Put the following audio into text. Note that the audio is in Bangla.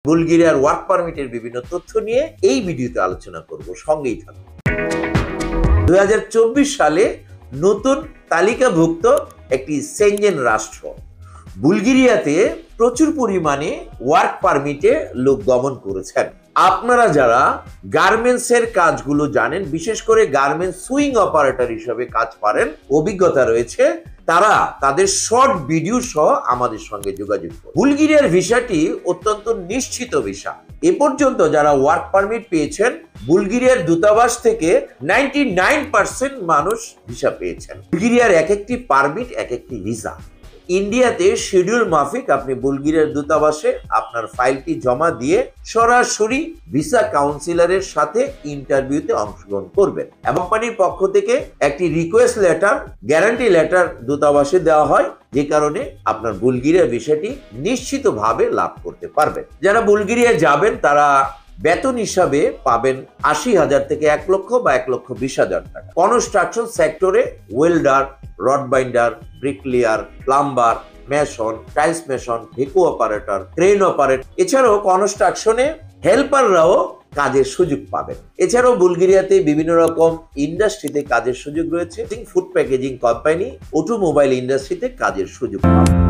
বুলগেরিয়ার ওয়ার্ক পারমিটের বিভিন্ন তথ্য নিয়ে এই ভিডিওতে আলোচনা করব, সঙ্গেই থাকুন। 2024 সালে নতুন তালিকাভুক্ত একটি সেনজেন রাষ্ট্র বুলগেরিয়াতে প্রচুর পরিমাণে ওয়ার্ক পারমিটে লোক গমন করেছেন। আপনারা যারা গার্মেন্টসের কাজগুলো জানেন, বিশেষ করে গার্মেন্টস সুইং অপারেটর হিসেবে কাজ পারেন, অভিজ্ঞতা রয়েছে, তারা তাদের শর্ট ভিডিও সহ আমাদের সঙ্গে যোগাযোগ করুন। বুলগেরিয়ার ভিসাটি অত্যন্ত নিশ্চিত ভিসা। এ পর্যন্ত যারা ওয়ার্ক পারমিট পেয়েছেন, বুলগেরিয়ার দূতাবাস থেকে 99% মানুষ ভিসা পেয়েছেন। বুলগেরিয়ার এক একটি পারমিট এক একটি ভিসা। ইন্ডিয়াতে শিডিউল মাফিক আপনি বুলগেরিয়ার দূতাবাসে আপনার ফাইলটি জমা দিয়ে সরাসরি ভিসা কাউন্সিলরের সাথে ইন্টারভিউতে অংশগ্রহণ করবেন। কোম্পানির পক্ষ থেকে একটি রিকোয়েস্ট লেটার, গ্যারান্টি লেটার দূতাবাসে দেওয়া হয়, যে কারণে আপনার বুলগেরিয়ার ভিসাটি নিশ্চিতভাবে লাভ করতে পারবেন। যারা বুলগেরিয়া যাবেন তারা বেতন হিসাবে পাবেন 80,000 থেকে 1 লক্ষ বা 1,20,000 টাকা। কনস্ট্রাকশন সেক্টরে welder, rod binder, bricklayer, plumber, mason, tiles mason, ভেকু অপারেটর, ক্রেন অপারেটর, এছাড়াও কনস্ট্রাকশনে হেল্পাররাও কাজের সুযোগ পাবেন। এছাড়াও বুলগেরিয়াতে বিভিন্ন রকম ইন্ডাস্ট্রিতে কাজের সুযোগ রয়েছে। ফুড প্যাকেজিং কোম্পানি, অটোমোবাইল ইন্ডাস্ট্রিতে কাজের সুযোগ পাবেন।